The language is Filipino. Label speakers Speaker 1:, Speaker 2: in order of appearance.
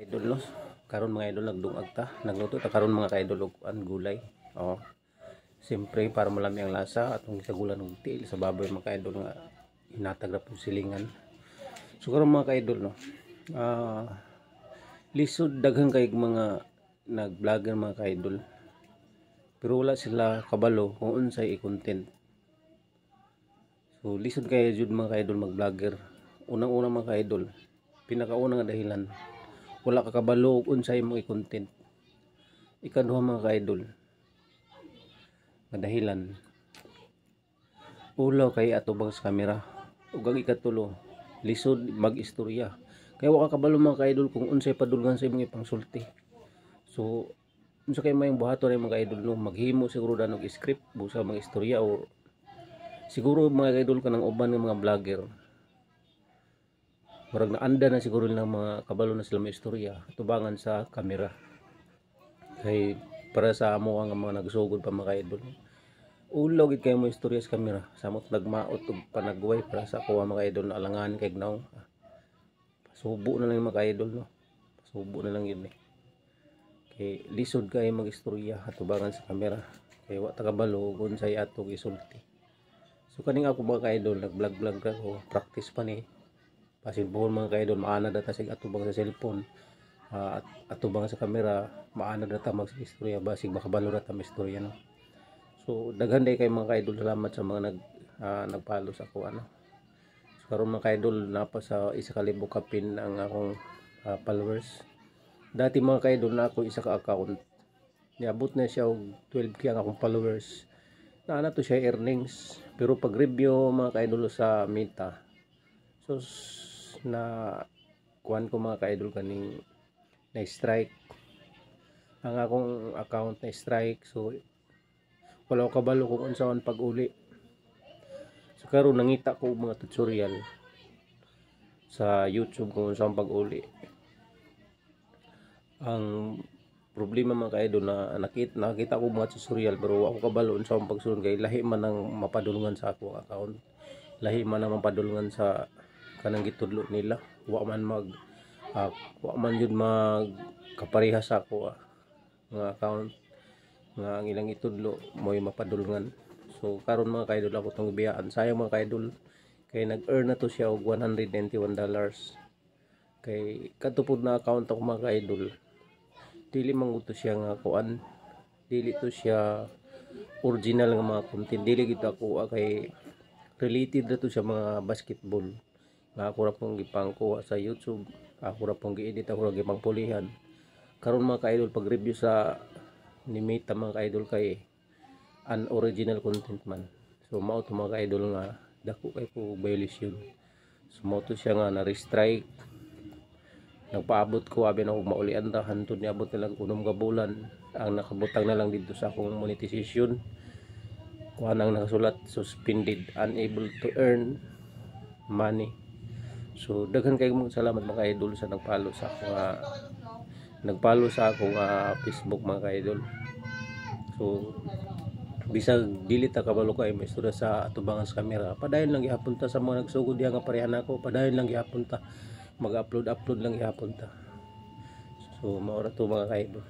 Speaker 1: Idol no, karon mga idol nagdungag ta, nagluto ta karon mga kaidol og gulay. Oh. Siyempre para malami ang lasa atong isagulan og tiil sa baboy mga kaidol nga hinatag ra pud silingan. So karon mga kaidol no. Lisod daghang kay mga nag-vlogger mga kaidol. Pero wala sila kabalo kung unsay i-content. So lisod kay jud mga kaidol mag-vlogger. Unang-una mga kaidol, pinakauna nga dahilan wala ka kabalo kung unsay mo i-content. Ikaduha mga kaidol, nga dahilan ulaw kay atubang sa kamera. Ug ang ikatulo, lisod mag-istorya. Kaya wala ka kabalo mga kaidol kung unsay padulngan sa imong ipangsulti. So unsa kay mayong buhaton ay mga kaidol no, maghimo siguro dan og script busa mga istorya o siguro mga kaidol kanang uban ng mga vlogger. Murag naanda na siguro ng mga kabalo na sila may istorya tubangan sa kamera. Kay para sa amo ang mga nagsugod pa mga idol. Ulaw gid kay mo istorya sa kamera. Samot nagmaot og panagway para sa ako mga idol na alangan kay gnaw. Pasubo na lang mga idol no. Pasubo na lang yun eh. Kay lisod kay magistorya tubangan sa kamera. Kay wa ta kabalo kun say atog isulti. So kaning ako mga idol nag-vlog ako, practice pa ni. Pasin po mga kaidol, maana data sig atubang sa cellphone, atubang sa kamera, maana data mag-istorya, basig makabalo data mag-istorya no. So daghan day kay mga kaidol, salamat sa mga nagpalo sa ako ano. So karon mga kaidol, napa sa 1,000 kapin ang akong followers. Dati mga kaidol na ako isa ka account, niabot na siya og 12k ang akong followers. Na to siya earnings, pero pag review mga kaidol sa Meta, so na kuan ko mga kaidol kaning na strike ang akong account na strike. So wala ko kabalo kung unsa man pag-uli. So karon nangita ko mga tutorial sa YouTube kung unsa man pag-uli. Ang problema mga kaidol na nakita ko mga tutorial pero ako kabalo unsa man pagsunod kay lahi man ang mapadulungan sa akong account, lahi man ang mapadulungan sa kanang gitudlo nila. Wa man yun magkapareha sa ako nga account nga ang ilang itudlo mo'y mapadulungan. So karon mga kaidol ako tong biyaan, sayang mga kaidol kay nag-earn na to siya og $191. Kay katupod na account ako mga kaidol, dili man to siya nga kuan, dili to siya original nga mga content, dili gid ako kay related na to siya mga basketball nga ako ra pong gipangkuha sa YouTube, ako ra pong gi-edit, ako ra gipangpulihan. Karon mga kaidol pag review sa ni Meta mga kaidol kay unoriginal content man. So mao to mga kaidol nga dako kay ko violation. So mao to siya nga na-restrike. Nagpaabot ko abi na og maulian ta hantud niabot na lang unom ka bulan. Ang nakabutang na lang dito sa akong monetization. Kuha nang nakasulat suspended, unable to earn money. So daghan kay mo salamat mga idol sa nagpalo sa akong Facebook mga idol. So bisag dili ta kabalo kay may istorya sa atubangan sa kamera, padayon lang gihapon ta sa mga nagsugod diha nga parehan ako, padayon lang gihapon ta, mag-upload lang gihapon ta. So mao ra to mga idol.